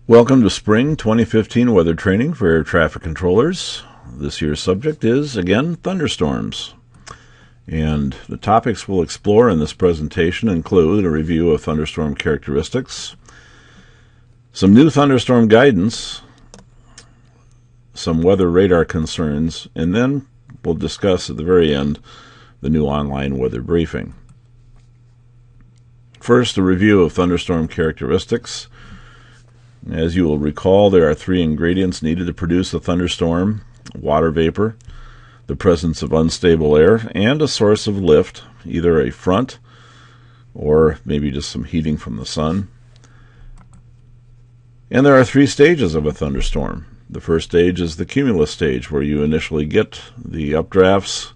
Welcome to Spring 2015 weather training for air traffic controllers. This year's subject is, again, thunderstorms. And the topics we'll explore in this presentation include a review of thunderstorm characteristics, some new thunderstorm guidance, some weather radar concerns, and then we'll discuss at the very end the new online weather briefing. First, a review of thunderstorm characteristics. As you will recall, there are three ingredients needed to produce a thunderstorm: water vapor, the presence of unstable air, and a source of lift, either a front or maybe just some heating from the sun. And there are three stages of a thunderstorm. The first stage is the cumulus stage, where you initially get the updrafts.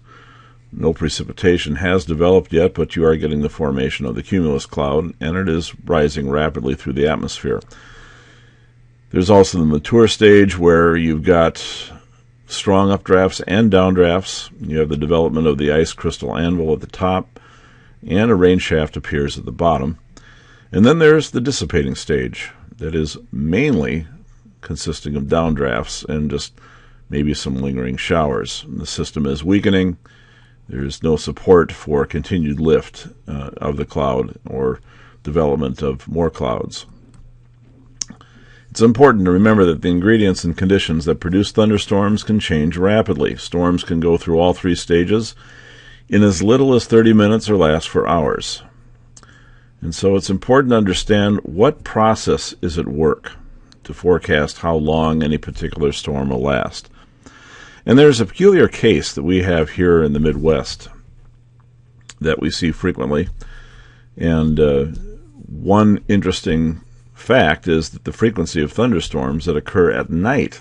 No precipitation has developed yet, but you are getting the formation of the cumulus cloud, and it is rising rapidly through the atmosphere. There's also the mature stage, where you've got strong updrafts and downdrafts. You have the development of the ice crystal anvil at the top, and a rain shaft appears at the bottom. And then there's the dissipating stage, that is mainly consisting of downdrafts and just maybe some lingering showers. And the system is weakening. There's no support for continued lift of the cloud or development of more clouds. It's important to remember that the ingredients and conditions that produce thunderstorms can change rapidly. Storms can go through all three stages in as little as 30 minutes or last for hours. And so it's important to understand what process is at work to forecast how long any particular storm will last. And there's a peculiar case that we have here in the Midwest that we see frequently. And one interesting fact is that the frequency of thunderstorms that occur at night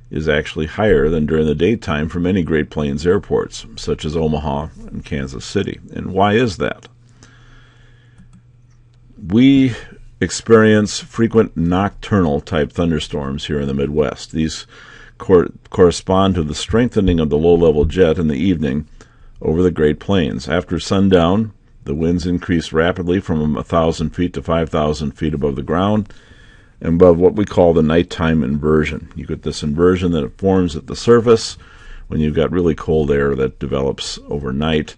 is actually higher than during the daytime for many Great Plains airports, such as Omaha and Kansas City. And why is that? We experience frequent nocturnal type thunderstorms here in the Midwest. These correspond to the strengthening of the low-level jet in the evening over the Great Plains. After sundown, the winds increase rapidly from 1,000 feet to 5,000 feet above the ground and above what we call the nighttime inversion. You get this inversion that it forms at the surface when you've got really cold air that develops overnight.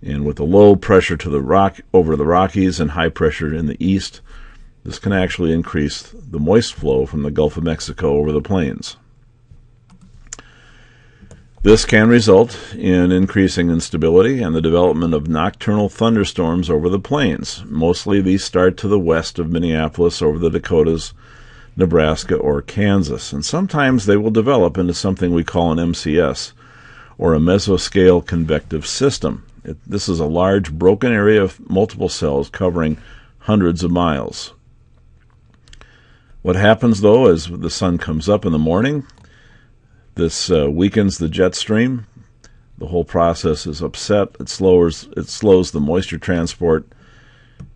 And with a low pressure to the over the Rockies and high pressure in the east, this can actually increase the moist flow from the Gulf of Mexico over the plains. This can result in increasing instability and the development of nocturnal thunderstorms over the plains. Mostly these start to the west of Minneapolis over the Dakotas, Nebraska, or Kansas. And sometimes they will develop into something we call an MCS, or a mesoscale convective system. This is a large broken area of multiple cells covering hundreds of miles. What happens, though, as the sun comes up in the morning, this weakens the jet stream. The whole process is upset. It slows the moisture transport,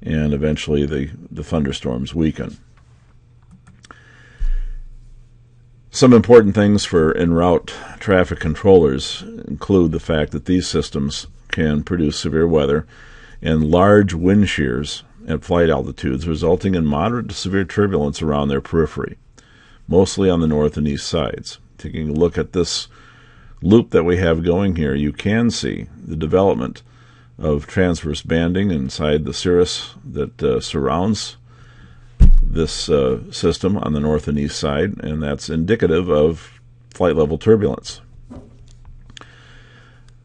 and eventually the thunderstorms weaken. Some important things for en route traffic controllers include the fact that these systems can produce severe weather and large wind shears at flight altitudes, resulting in moderate to severe turbulence around their periphery, mostly on the north and east sides. Taking a look at this loop that we have going here, you can see the development of transverse banding inside the cirrus that surrounds this system on the north and east side, and that's indicative of flight level turbulence.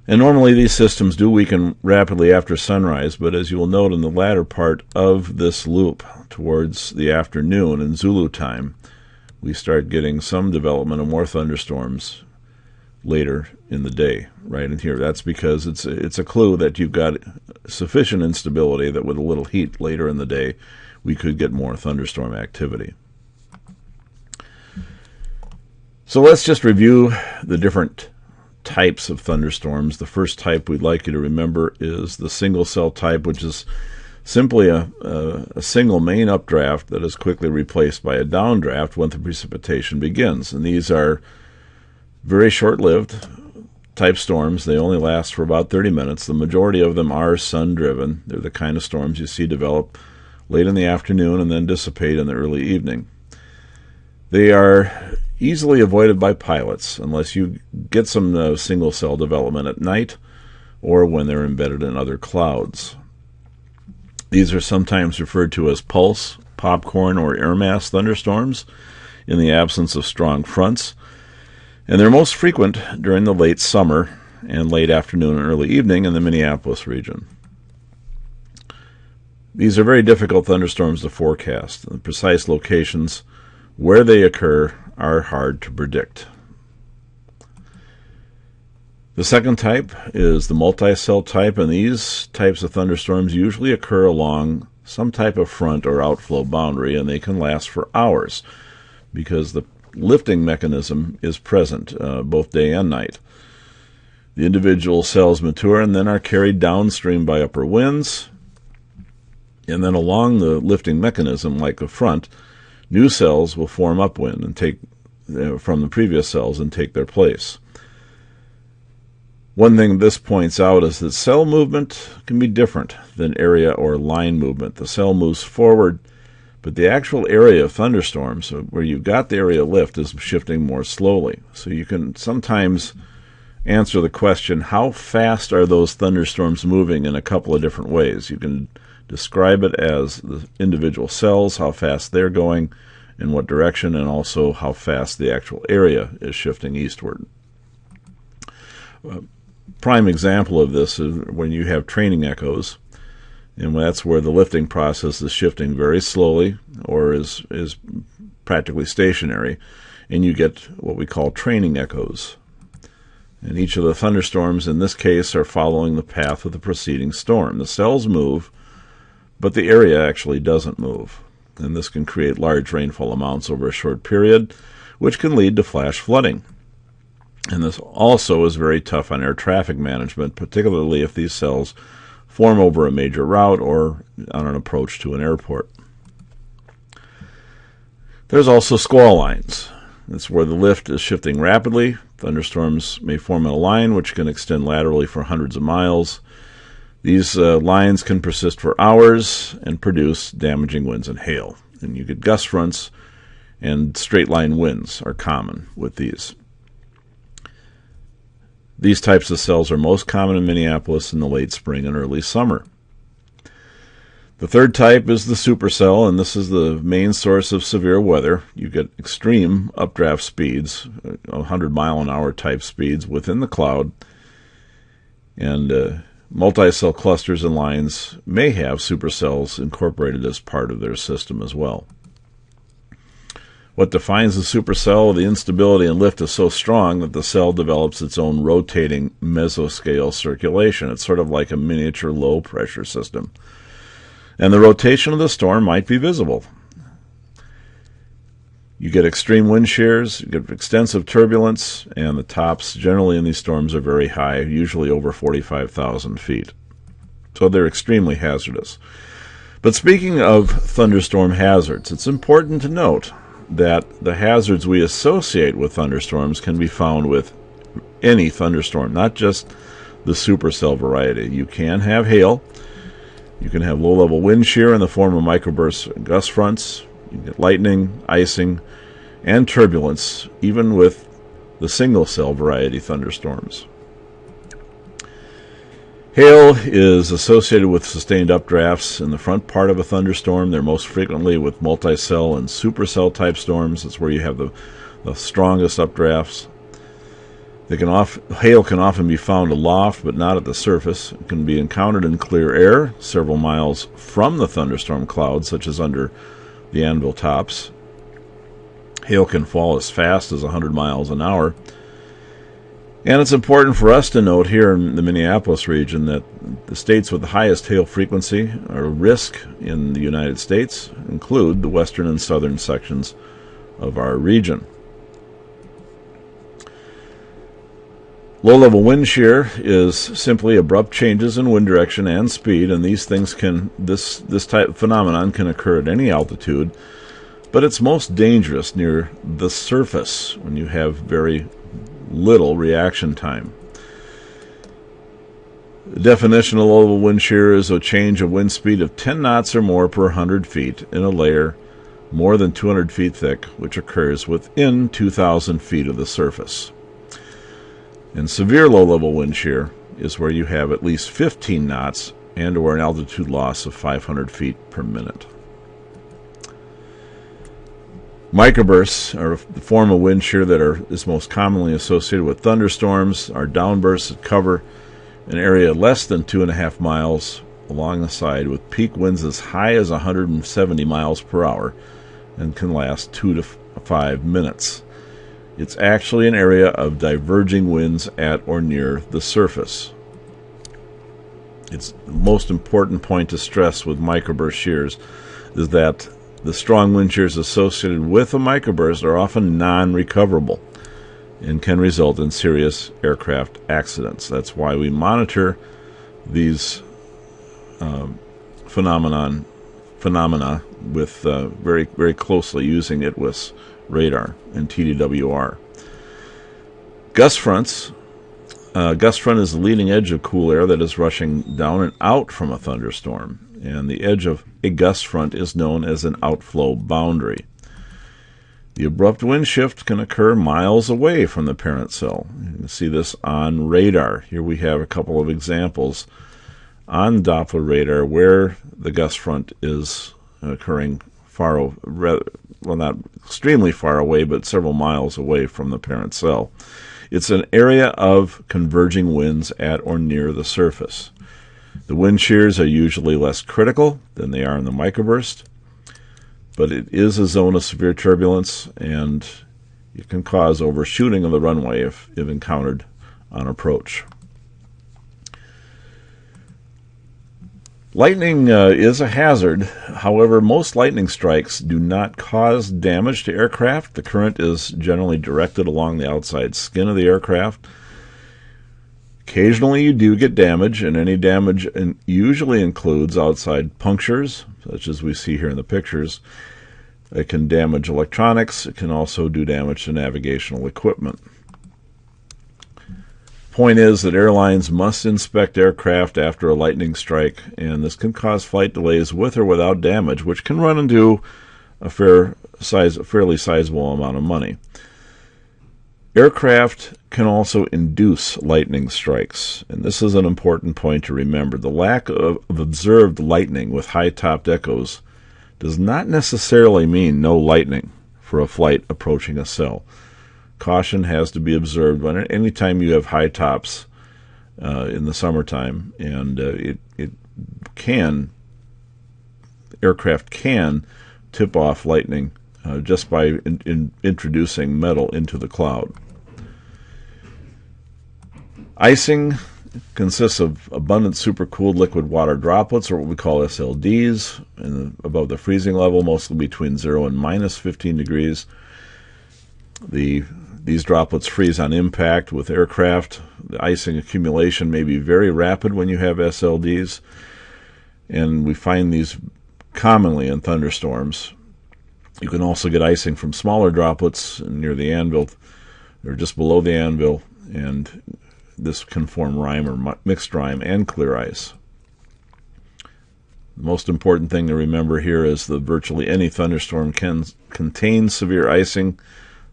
And normally these systems do weaken rapidly after sunrise, but as you will note in the latter part of this loop, towards the afternoon in Zulu time, we start getting some development of more thunderstorms later in the day, right in here. That's because it's a clue that you've got sufficient instability that with a little heat later in the day, we could get more thunderstorm activity. So let's just review the different types of thunderstorms. The first type we'd like you to remember is the single cell type, which is simply a single main updraft that is quickly replaced by a downdraft when the precipitation begins. And these are very short-lived type storms. They only last for about 30 minutes. The majority of them are sun-driven. They're the kind of storms you see develop late in the afternoon and then dissipate in the early evening. They are easily avoided by pilots unless you get some single cell development at night or when they're embedded in other clouds. These are sometimes referred to as pulse, popcorn, or air mass thunderstorms in the absence of strong fronts, and they're most frequent during the late summer and late afternoon and early evening in the Minneapolis region. These are very difficult thunderstorms to forecast. The precise locations where they occur are hard to predict. The second type is the multi-cell type, and these types of thunderstorms usually occur along some type of front or outflow boundary, and they can last for hours because the lifting mechanism is present both day and night. The individual cells mature and then are carried downstream by upper winds, and then along the lifting mechanism, like a front, new cells will form upwind and take from the previous cells and take their place. One thing this points out is that cell movement can be different than area or line movement. The cell moves forward, but the actual area of thunderstorms, where you've got the area lift, is shifting more slowly. So you can sometimes answer the question, how fast are those thunderstorms moving, in a couple of different ways. You can describe it as the individual cells, how fast they're going, in what direction, and also how fast the actual area is shifting eastward. Prime example of this is when you have training echoes, and that's where the lifting process is shifting very slowly or is practically stationary, and you get what we call training echoes. And each of the thunderstorms in this case are following the path of the preceding storm. The cells move, but the area actually doesn't move. And this can create large rainfall amounts over a short period, which can lead to flash flooding. And this also is very tough on air traffic management, particularly if these cells form over a major route or on an approach to an airport. There's also squall lines. That's where the lift is shifting rapidly. Thunderstorms may form in a line which can extend laterally for hundreds of miles. These lines can persist for hours and produce damaging winds and hail. And you get gust fronts, and straight line winds are common with these. These types of cells are most common in Minneapolis in the late spring and early summer. The third type is the supercell, and this is the main source of severe weather. You get extreme updraft speeds, 100-mile-an-hour type speeds within the cloud, and multi-cell clusters and lines may have supercells incorporated as part of their system as well. What defines the supercell, the instability and lift is so strong that the cell develops its own rotating mesoscale circulation. It's sort of like a miniature low-pressure system. And the rotation of the storm might be visible. You get extreme wind shears, you get extensive turbulence, and the tops generally in these storms are very high, usually over 45,000 feet. So they're extremely hazardous. But speaking of thunderstorm hazards, it's important to note that the hazards we associate with thunderstorms can be found with any thunderstorm, not just the supercell variety. You can have hail. You can have low-level wind shear in the form of microbursts and gust fronts. You can get lightning, icing, and turbulence, even with the single-cell variety thunderstorms. Hail is associated with sustained updrafts in the front part of a thunderstorm. They're most frequently with multi-cell and supercell type storms. That's where you have the strongest updrafts. Hail can often be found aloft, but not at the surface. It can be encountered in clear air, several miles from the thunderstorm clouds, such as under the anvil tops. Hail can fall as fast as 100 miles an hour. And it's important for us to note here in the Minneapolis region that the states with the highest hail frequency or risk in the United States include the western and southern sections of our region. Low-level wind shear is simply abrupt changes in wind direction and speed, and these things this type of phenomenon can occur at any altitude, but it's most dangerous near the surface when you have very little reaction time. The definition of low-level wind shear is a change of wind speed of 10 knots or more per 100 feet in a layer more than 200 feet thick, which occurs within 2,000 feet of the surface. And severe low-level wind shear is where you have at least 15 knots and or an altitude loss of 500 feet per minute. Microbursts are the form of wind shear that is most commonly associated with thunderstorms, are downbursts that cover an area less than 2.5 miles along the side with peak winds as high as 170 miles per hour and can last 2 to 5 minutes. It's actually an area of diverging winds at or near the surface. It's the most important point to stress with microburst shears is that the strong wind shears associated with a microburst are often non-recoverable and can result in serious aircraft accidents. That's why we monitor these phenomena with very, very closely using ITWIS radar and TDWR. Gust fronts. Gust front is the leading edge of cool air that is rushing down and out from a thunderstorm, and the edge of a gust front is known as an outflow boundary. The abrupt wind shift can occur miles away from the parent cell. You can see this on radar. Here we have a couple of examples on Doppler radar where the gust front is occurring well, not extremely far away, but several miles away from the parent cell. It's an area of converging winds at or near the surface. The wind shears are usually less critical than they are in the microburst, but it is a zone of severe turbulence, and it can cause overshooting of the runway if encountered on approach. Lightning is a hazard. However, most lightning strikes do not cause damage to aircraft. The current is generally directed along the outside skin of the aircraft. Occasionally you do get damage, and any damage usually includes outside punctures, such as we see here in the pictures. It can damage electronics. It can also do damage to navigational equipment. Point is that airlines must inspect aircraft after a lightning strike, and this can cause flight delays with or without damage, which can run into a fairly sizable amount of money. Aircraft can also induce lightning strikes, and this is an important point to remember. The lack of observed lightning with high-topped echoes does not necessarily mean no lightning for a flight approaching a cell. Caution has to be observed when anytime you have high tops in the summertime, and aircraft can tip off lightning just by introducing metal into the cloud. Icing consists of abundant supercooled liquid water droplets, or what we call SLDs, above the freezing level, mostly between 0 and minus 15 degrees. These droplets freeze on impact with aircraft. The icing accumulation may be very rapid when you have SLDs, and we find these commonly in thunderstorms. You can also get icing from smaller droplets near the anvil or just below the anvil, and this can form rime or mixed rime and clear ice. The most important thing to remember here is that virtually any thunderstorm can contain severe icing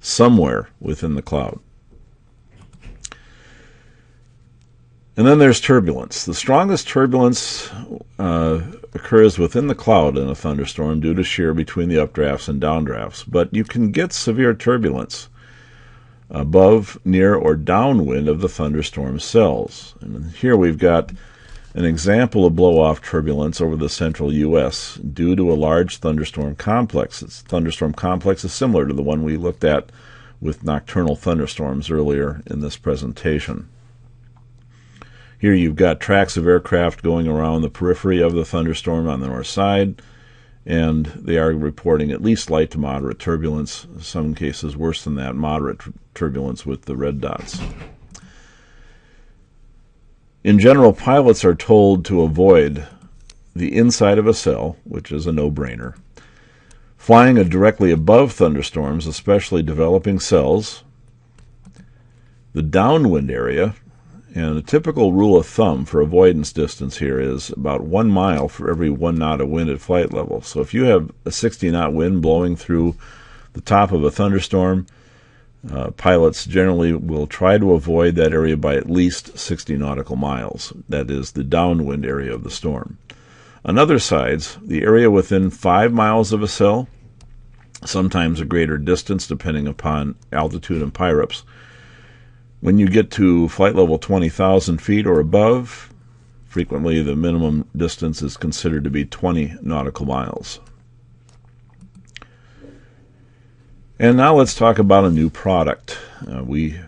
somewhere within the cloud. And then there's turbulence. The strongest turbulence occurs within the cloud in a thunderstorm due to shear between the updrafts and downdrafts, but you can get severe turbulence above, near, or downwind of the thunderstorm cells. And here we've got an example of blow-off turbulence over the central U.S. due to a large thunderstorm complex. This thunderstorm complex is similar to the one we looked at with nocturnal thunderstorms earlier in this presentation. Here you've got tracks of aircraft going around the periphery of the thunderstorm on the north side, and they are reporting at least light to moderate turbulence, in some cases worse than that, moderate turbulence with the red dots. In general, pilots are told to avoid the inside of a cell, which is a no-brainer. Flying directly above thunderstorms, especially developing cells, the downwind area, And a typical rule of thumb for avoidance distance here is about 1 mile for every 1 knot of wind at flight level. So if you have a 60-knot wind blowing through the top of a thunderstorm, pilots generally will try to avoid that area by at least 60 nautical miles. That is the downwind area of the storm. On other sides, the area within 5 miles of a cell, sometimes a greater distance depending upon altitude and PIREPs. When you get to flight level 20,000 feet or above, frequently the minimum distance is considered to be 20 nautical miles. And now let's talk about a new product. We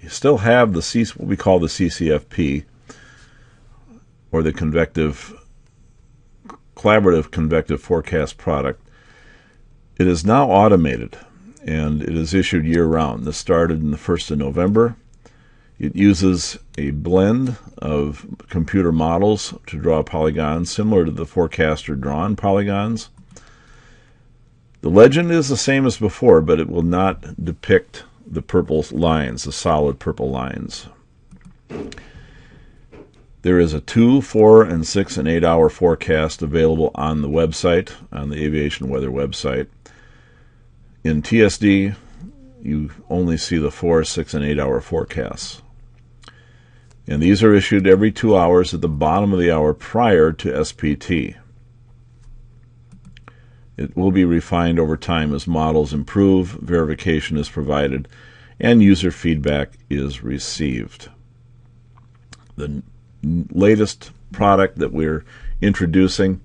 still have what we call the CCFP, or the Collaborative Convective Forecast product. It is now automated, and it is issued year-round. This started in the 1st of November. It uses a blend of computer models to draw polygons similar to the forecaster-drawn polygons. The legend is the same as before, but it will not depict the purple lines, the solid purple lines. There is a 2, 4, and 6, and 8 hour forecast available on the website, on the aviation weather website. In TSD, you only see the 4, 6, and 8 hour forecasts. And these are issued every 2 hours at the bottom of the hour prior to SPT. It will be refined over time as models improve, verification is provided, and user feedback is received. The latest product that we're introducing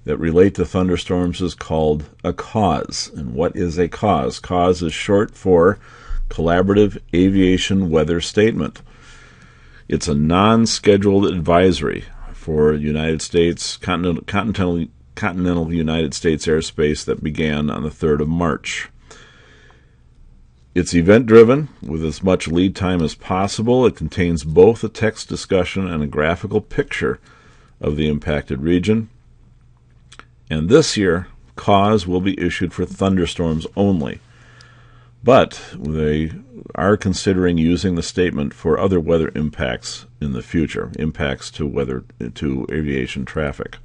that relate to thunderstorms is called a CAWS. And what is a CAWS? CAWS is short for Collaborative Aviation Weather Statement. It's a non-scheduled advisory for United States, continental United States airspace that began on the 3rd of March. It's event-driven with as much lead time as possible. It contains both a text discussion and a graphical picture of the impacted region. And this year, CAWS will be issued for thunderstorms only. But they are considering using the statement for other weather impacts in the future, impacts to aviation traffic.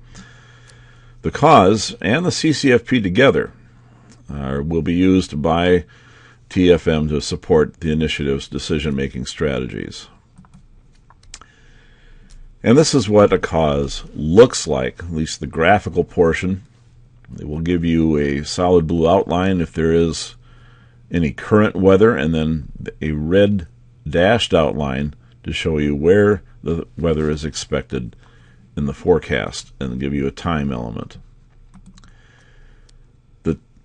The CAWS and the CCFP together will be used by TFM to support the initiative's decision-making strategies. And this is what a CAWS looks like, at least the graphical portion. It will give you a solid blue outline if there is any current weather, and then a red dashed outline to show you where the weather is expected in the forecast and give you a time element.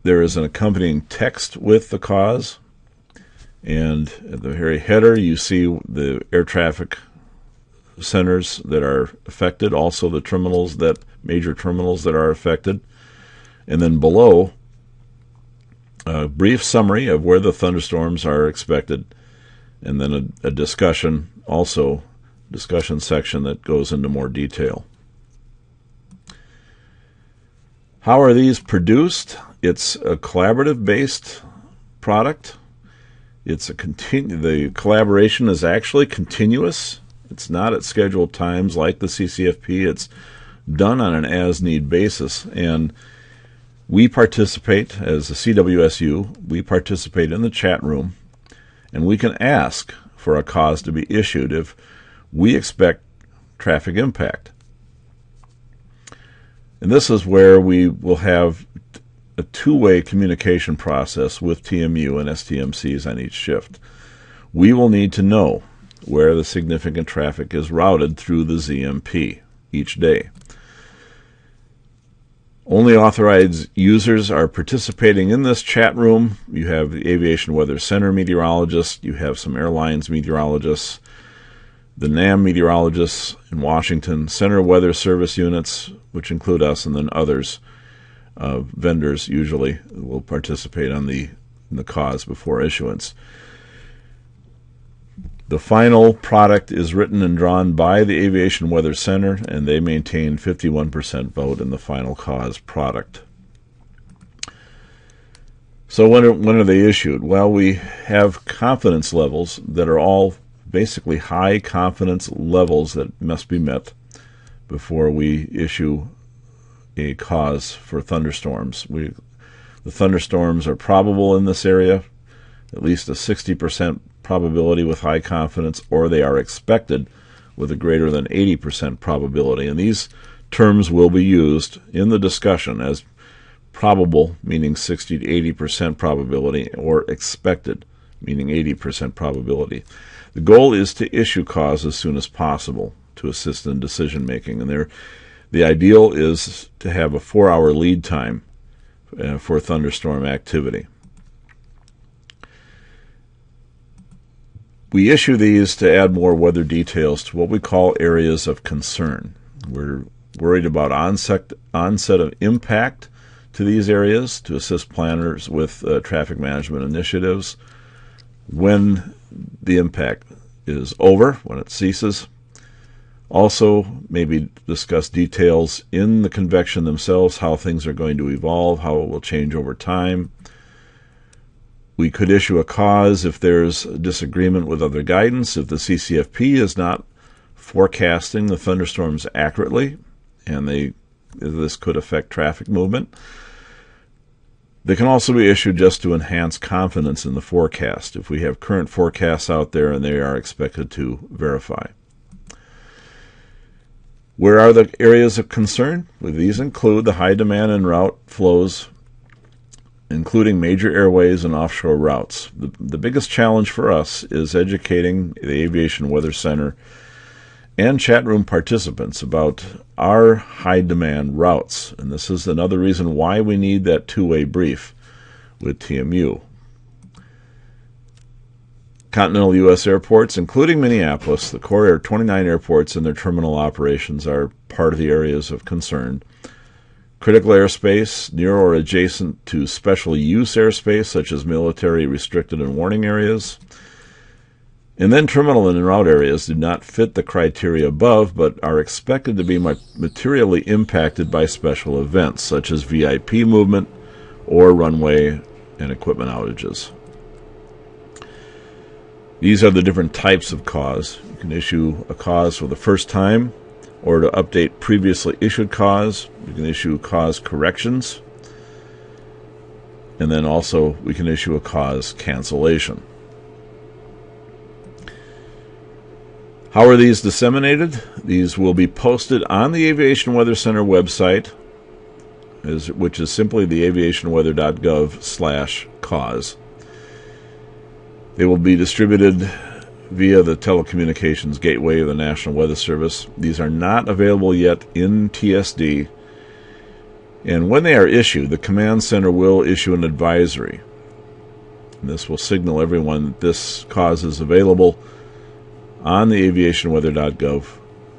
There is an accompanying text with the CAWS, and at the very header you see the air traffic centers that are affected, also the major terminals that are affected, and then below a brief summary of where the thunderstorms are expected, and then a discussion section that goes into more detail. How are these produced? It's a collaborative-based product. The collaboration is actually continuous. It's not at scheduled times like the CCFP. It's done on an as-need basis. And we participate, as a CWSU, we participate in the chat room, and we can ask for a CAWS to be issued if we expect traffic impact. And this is where we will have a two-way communication process with TMU and STMCs on each shift. We will need to know where the significant traffic is routed through the ZMP each day. Only authorized users are participating in this chat room. You have the Aviation Weather Center meteorologists, you have some airlines meteorologists, the NAM meteorologists in Washington, Center Weather Service units, which include us, and then others. Vendors usually will participate in the CAWS before issuance. The final product is written and drawn by the Aviation Weather Center, and they maintain 51% vote in the final CAWS product. So when are they issued? Well, we have confidence levels that are all basically high confidence levels that must be met before we issue a CAWS for thunderstorms. The thunderstorms are probable in this area, at least a 60% probability with high confidence, or they are expected with a greater than 80% probability. And these terms will be used in the discussion as probable, meaning 60 to 80% probability, or expected, meaning 80% probability. The goal is to issue CAWS as soon as possible to assist in decision making, and the ideal is to have a 4-hour lead time for thunderstorm activity. We issue these to add more weather details to what we call areas of concern. We're worried about onset of impact to these areas to assist planners with traffic management initiatives. When the impact is over, when it ceases. Also, maybe discuss details in the convection themselves, how things are going to evolve, how it will change over time. We could issue a CAWS if there's a disagreement with other guidance, if the CCFP is not forecasting the thunderstorms accurately, and this could affect traffic movement. They can also be issued just to enhance confidence in the forecast if we have current forecasts out there and they are expected to verify. Where are the areas of concern? Well, these include the high demand and route flows, including major airways and offshore routes. The biggest challenge for us is educating the Aviation Weather Center and chat room participants about our high demand routes. And this is another reason why we need that two-way brief with TMU. Continental U.S. airports, including Minneapolis, the core 29 airports and their terminal operations are part of the areas of concern. Critical airspace, near or adjacent to special use airspace, such as military, restricted, and warning areas. And then terminal and route areas do not fit the criteria above, but are expected to be materially impacted by special events, such as VIP movement or runway and equipment outages. These are the different types of CAWS. You can issue a CAWS for the first time, or to update previously issued CAWS. You can issue CAWS corrections, and then also we can issue a CAWS cancellation. How are these disseminated? These will be posted on the Aviation Weather Center website, which is simply the aviationweather.gov/CAWS. They will be distributed via the telecommunications gateway of the National Weather Service. These are not available yet in TSD. And when they are issued, the Command Center will issue an advisory. And this will signal everyone that this CAWS is available on the aviationweather.gov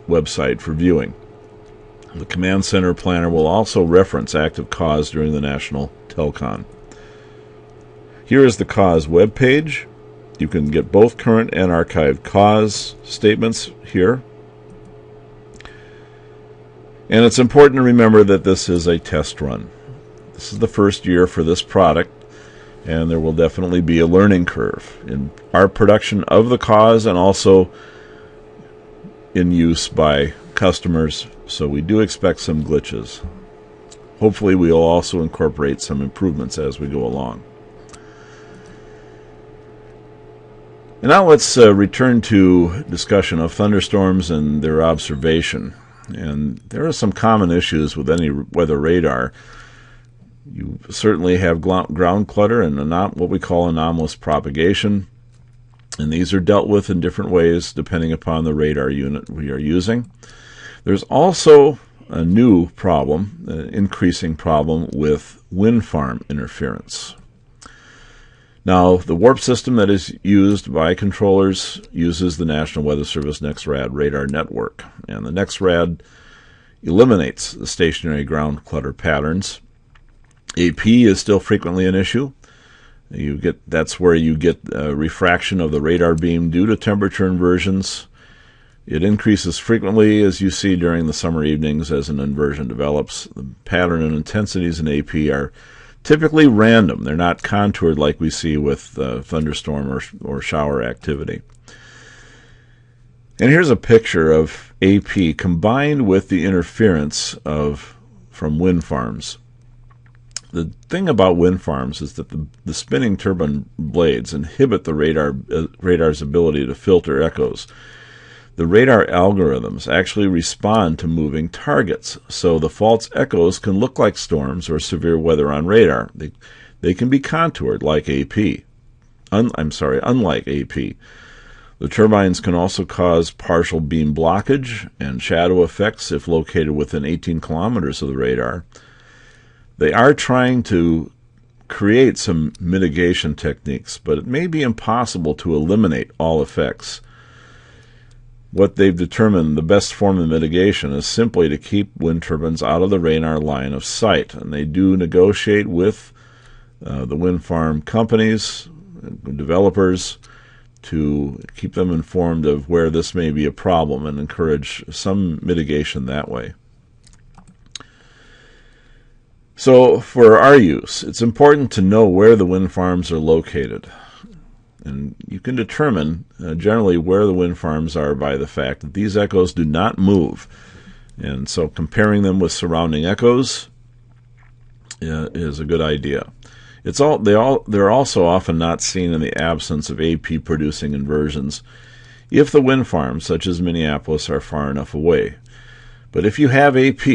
website for viewing. The Command Center planner will also reference active CAWS during the National Telcon. Here is the CAWS webpage. You can get both current and archived CAWS statements here. And it's important to remember that this is a test run. This is the first year for this product, and there will definitely be a learning curve in our production of the CAWS and also in use by customers, so we do expect some glitches. Hopefully we will also incorporate some improvements as we go along. And now let's return to discussion of thunderstorms and their observation. And there are some common issues with any weather radar. You certainly have ground clutter and what we call anomalous propagation. And these are dealt with in different ways depending upon the radar unit we are using. There's also a new problem, an increasing problem with wind farm interference. Now, the warp system that is used by controllers uses the National Weather Service NEXRAD radar network, and the NEXRAD eliminates the stationary ground clutter patterns. AP is still frequently an issue. That's where you get refraction of the radar beam due to temperature inversions. It increases frequently, as you see during the summer evenings as an inversion develops. The pattern and intensities in AP are typically random. They're not contoured like we see with thunderstorm or shower activity. And here's a picture of AP combined with the interference from wind farms. The thing about wind farms is that the spinning turbine blades inhibit the radar's ability to filter echoes. The radar algorithms actually respond to moving targets, so the false echoes can look like storms or severe weather on radar. They can be contoured like AP. Unlike AP. The turbines can also cause partial beam blockage and shadow effects if located within 18 kilometers of the radar. They are trying to create some mitigation techniques, but it may be impossible to eliminate all effects. What they've determined the best form of mitigation is simply to keep wind turbines out of the radar line of sight, and they do negotiate with the wind farm companies, developers, to keep them informed of where this may be a problem and encourage some mitigation that way. So for our use, it's important to know where the wind farms are located. And you can determine generally where the wind farms are by the fact that these echoes do not move. And so comparing them with surrounding echoes is a good idea. They're also often not seen in the absence of AP producing inversions if the wind farms, such as Minneapolis, are far enough away. But if you have AP,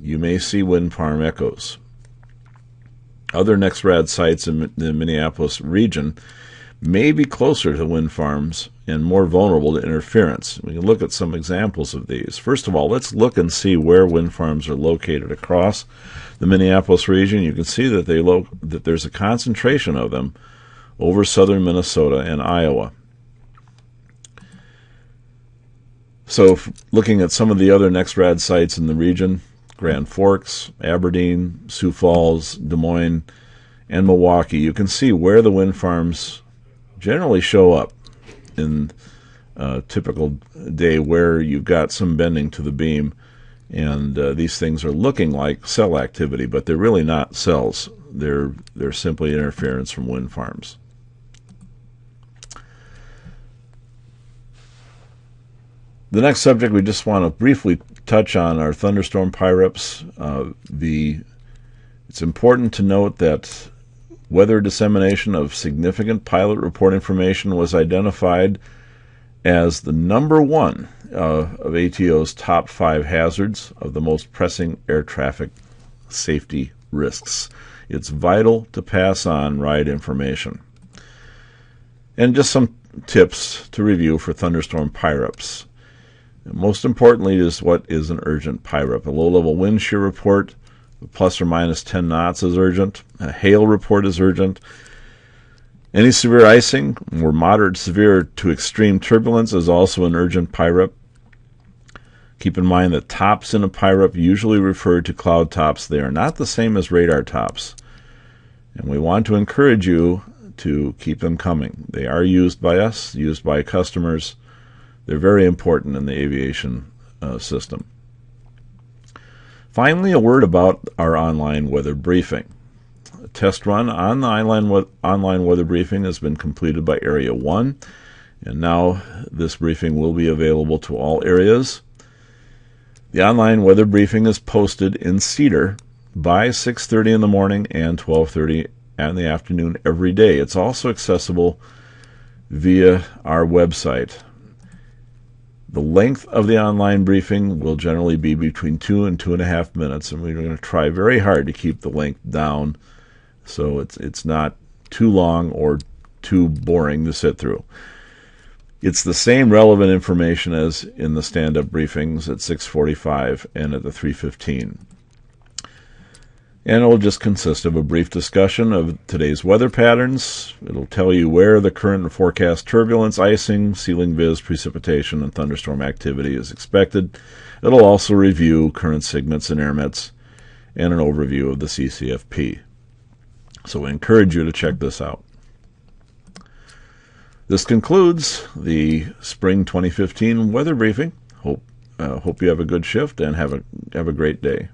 you may see wind farm echoes. Other NEXRAD sites in the Minneapolis region may be closer to wind farms and more vulnerable to interference. We can look at some examples of these. First of all, let's look and see where wind farms are located across the Minneapolis region. You can see that that there's a concentration of them over southern Minnesota and Iowa. So looking at some of the other NEXRAD sites in the region, Grand Forks, Aberdeen, Sioux Falls, Des Moines, and Milwaukee, you can see where the wind farms generally show up in a typical day where you've got some bending to the beam, and these things are looking like cell activity, but they're really not cells. They're simply interference from wind farms. The next subject we just want to briefly touch on are Thunderstorm PIREPs. It's important to note that weather dissemination of significant pilot report information was identified as the number one of ATO's top 5 hazards of the most pressing air traffic safety risks. It's vital to pass on ride information. And just some tips to review for Thunderstorm PIREPs. Most importantly is what is an urgent PIREP. A low-level wind shear report, plus or minus 10 knots is urgent. A hail report is urgent. Any severe icing or moderate severe to extreme turbulence is also an urgent PIREP. Keep in mind that tops in a PIREP usually refer to cloud tops. They are not the same as radar tops. And we want to encourage you to keep them coming. They are used by us, used by customers. They're very important in the aviation system. Finally, a word about our online weather briefing. A test run on the online weather briefing has been completed by Area 1, and now this briefing will be available to all areas. The online weather briefing is posted in Cedar by 6:30 in the morning and 12:30 in the afternoon every day. It's also accessible via our website. The length of the online briefing will generally be between 2 and 2.5 minutes, and we're going to try very hard to keep the length down so it's not too long or too boring to sit through. It's the same relevant information as in the stand-up briefings at 6:45 and at the 3:15. And it will just consist of a brief discussion of today's weather patterns. It'll tell you where the current and forecast turbulence, icing, ceiling viz, precipitation, and thunderstorm activity is expected. It'll also review current SIGMETs and AIRMETs and an overview of the CCFP. So we encourage you to check this out. This concludes the Spring 2015 weather briefing. Hope you have a good shift and have a great day.